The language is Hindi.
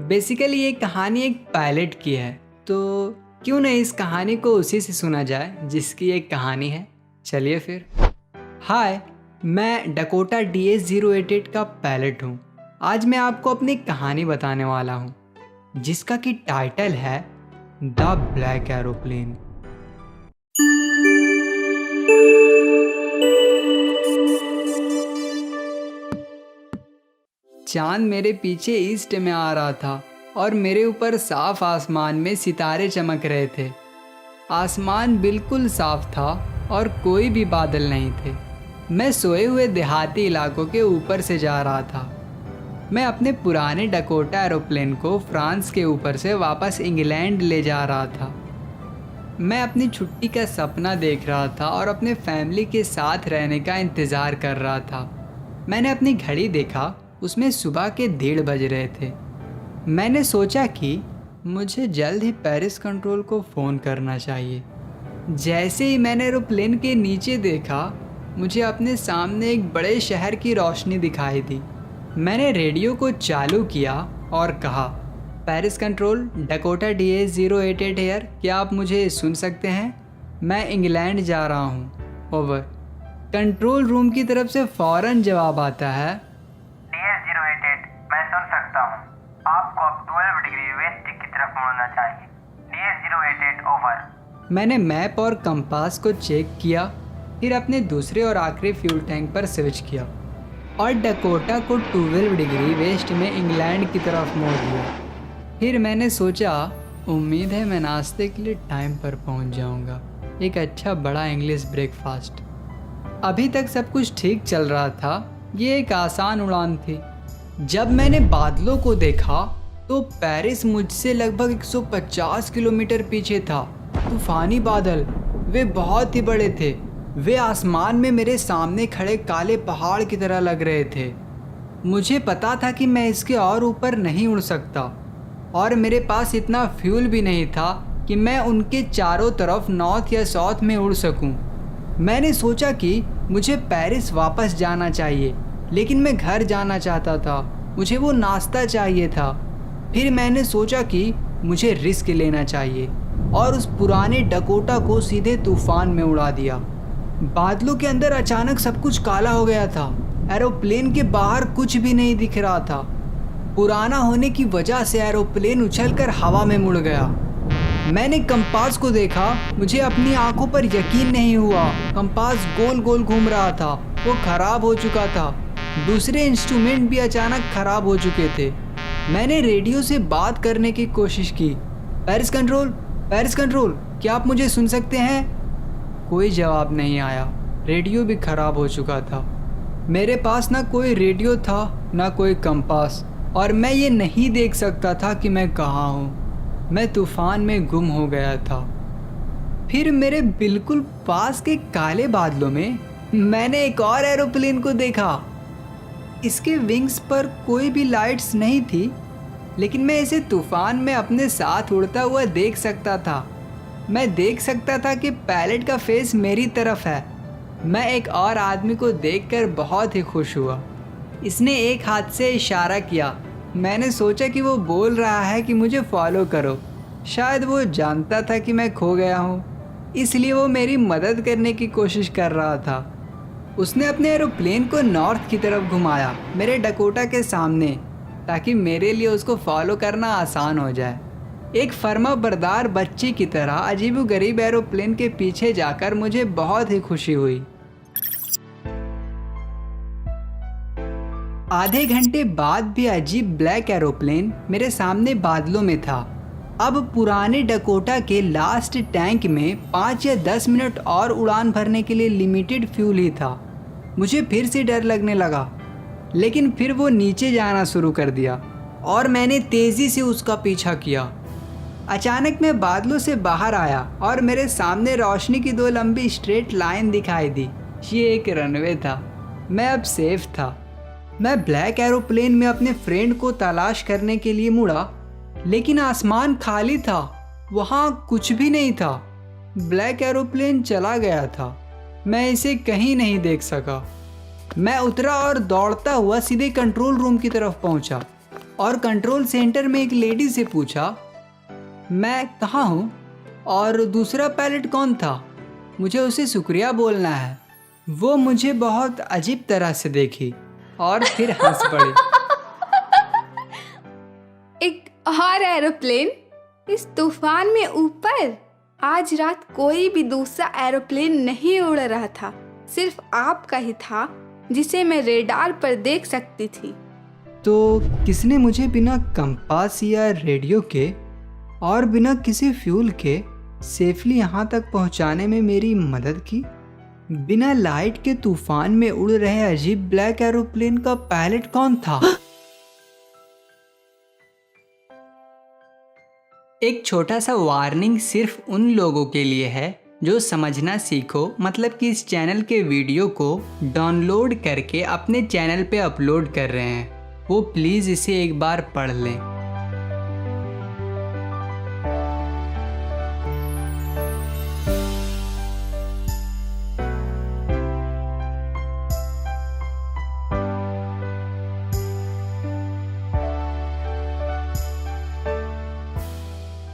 बेसिकली ये कहानी एक पायलट की है, तो क्यों नहीं इस कहानी को उसी से सुना जाए जिसकी एक कहानी है। चलिए फिर। हाय, मैं डकोटा DS-088 का पायलट हूँ। आज मैं आपको अपनी कहानी बताने वाला हूँ जिसका कि टाइटल है द ब्लैक एरोप्लेन। चांद मेरे पीछे ईस्ट में आ रहा था और मेरे ऊपर साफ आसमान में सितारे चमक रहे थे। आसमान बिल्कुल साफ था और कोई भी बादल नहीं थे। मैं सोए हुए देहाती इलाकों के ऊपर से जा रहा था। मैं अपने पुराने डकोटा एरोप्लेन को फ्रांस के ऊपर से वापस इंग्लैंड ले जा रहा था। मैं अपनी छुट्टी का सपना देख रहा था और अपने फैमिली के साथ रहने का इंतज़ार कर रहा था। मैंने अपनी घड़ी देखा, उसमें सुबह के 1:30 बज रहे थे। मैंने सोचा कि मुझे जल्द ही पेरिस कंट्रोल को फ़ोन करना चाहिए। जैसे ही मैंने एरोप्लेन के नीचे देखा, मुझे अपने सामने एक बड़े शहर की रोशनी दिखाई दी। मैंने रेडियो को चालू किया और कहा, Paris control, Dakota DS-088 here, क्या आप मुझे सुन सकते हैं? मैं इंग्लैंड जा रहा हूँ, ओवर। कंट्रोल रूम की तरफ से फ़ौरन जवाब आता है, DS-088, मैं सुन सकता हूँ। आपको अब 12 डिग्री वेस्ट की तरफ मुड़ना चाहिए। DS-088, over. मैंने मैप और कंपास को चेक किया, फिर अपने दूसरे और आखिरी फ्यूल टैंक पर स्विच किया और डकोटा को 12 डिग्री वेस्ट में इंग्लैंड की तरफ मोड़ दिया। फिर मैंने सोचा, उम्मीद है मैं नाश्ते के लिए टाइम पर पहुंच जाऊंगा। एक अच्छा बड़ा इंग्लिश ब्रेकफास्ट। अभी तक सब कुछ ठीक चल रहा था। ये एक आसान उड़ान थी। जब मैंने बादलों को देखा तो पेरिस मुझसे लगभग 150 किलोमीटर पीछे था। तूफानी बादल, वे बहुत ही बड़े थे। वे आसमान में मेरे सामने खड़े काले पहाड़ की तरह लग रहे थे। मुझे पता था कि मैं इसके और ऊपर नहीं उड़ सकता और मेरे पास इतना फ्यूल भी नहीं था कि मैं उनके चारों तरफ नॉर्थ या साउथ में उड़ सकूं। मैंने सोचा कि मुझे पेरिस वापस जाना चाहिए, लेकिन मैं घर जाना चाहता था। मुझे वो नाश्ता चाहिए था। फिर मैंने सोचा कि मुझे रिस्क लेना चाहिए और उस पुराने डकोटा को सीधे तूफान में उड़ा दिया। बादलों के अंदर अचानक सब कुछ काला हो गया था। एरोप्लेन के बाहर कुछ भी नहीं दिख रहा था। पुराना होने की वजह से एरोप्लेन उछलकर हवा में मुड़ गया। मैंने कंपास को देखा, मुझे अपनी आंखों पर यकीन नहीं हुआ। कंपास गोल गोल घूम रहा था, वो खराब हो चुका था। दूसरे इंस्ट्रूमेंट भी अचानक खराब हो चुके थे। मैंने रेडियो से बात करने की कोशिश की, पेरिस कंट्रोल, पेरिस कंट्रोल, क्या आप मुझे सुन सकते हैं? कोई जवाब नहीं आया। रेडियो भी खराब हो चुका था। मेरे पास ना कोई रेडियो था ना कोई कंपास और मैं ये नहीं देख सकता था कि मैं कहाँ हूँ। मैं तूफान में गुम हो गया था। फिर मेरे बिल्कुल पास के काले बादलों में मैंने एक और एरोप्लेन को देखा। इसके विंग्स पर कोई भी लाइट्स नहीं थी, लेकिन मैं इसे तूफान में अपने साथ उड़ता हुआ देख सकता था। मैं देख सकता था कि पायलट का फेस मेरी तरफ है। मैं एक और आदमी को देखकर बहुत ही खुश हुआ। इसने एक हाथ से इशारा किया। मैंने सोचा कि वो बोल रहा है कि मुझे फॉलो करो। शायद वो जानता था कि मैं खो गया हूँ, इसलिए वो मेरी मदद करने की कोशिश कर रहा था। उसने अपने एरोप्लेन को नॉर्थ की तरफ घुमाया, मेरे डकोटा के सामने, ताकि मेरे लिए उसको फॉलो करना आसान हो जाए। एक फर्माबरदार बच्ची की तरह अजीबोगरीब एरोप्लेन के पीछे जाकर मुझे बहुत ही खुशी हुई। आधे घंटे बाद भी अजीब ब्लैक एरोप्लेन मेरे सामने बादलों में था। अब पुराने डकोटा के लास्ट टैंक में 5 या 10 मिनट और उड़ान भरने के लिए लिमिटेड फ्यूल ही था। मुझे फिर से डर लगने लगा, लेकिन फिर वो नीचे जाना शुरू कर दिया और मैंने तेज़ी से उसका पीछा किया। अचानक मैं बादलों से बाहर आया और मेरे सामने रोशनी की 2 लंबी स्ट्रेट लाइन दिखाई दी। ये एक रनवे था। मैं अब सेफ था। मैं ब्लैक एरोप्लेन में अपने फ्रेंड को तलाश करने के लिए मुड़ा, लेकिन आसमान खाली था, वहाँ कुछ भी नहीं था। ब्लैक एरोप्लेन चला गया था। मैं इसे कहीं नहीं देख सका। मैं उतरा और दौड़ता हुआ सीधे कंट्रोल रूम की तरफ पहुँचा। और कंट्रोल सेंटर में एक लेडी से पूछा, मैं कहाँ हूँ और दूसरा पायलट कौन था, मुझे उसे शुक्रिया बोलना है। वो मुझे बहुत अजीब तरह से देखी और फिर हंस पड़ी। एक और एरोप्लेन इस तूफान में ऊपर। आज रात कोई भी दूसरा एरोप्लेन नहीं उड़ रहा था, सिर्फ आपका ही था जिसे मैं रेडार पर देख सकती थी। तो किसने मुझे बिना कंपास या रेडियो के और बिना किसी फ्यूल के सेफली यहाँ तक पहुँचाने में मेरी मदद की? बिना लाइट के तूफान में उड़ रहे अजीब ब्लैक एरोप्लेन का पायलट कौन था? एक छोटा सा वार्निंग सिर्फ उन लोगों के लिए है जो समझना सीखो, मतलब कि इस चैनल के वीडियो को डाउनलोड करके अपने चैनल पे अपलोड कर रहे हैं, वो प्लीज़ इसे एक बार पढ़ लें।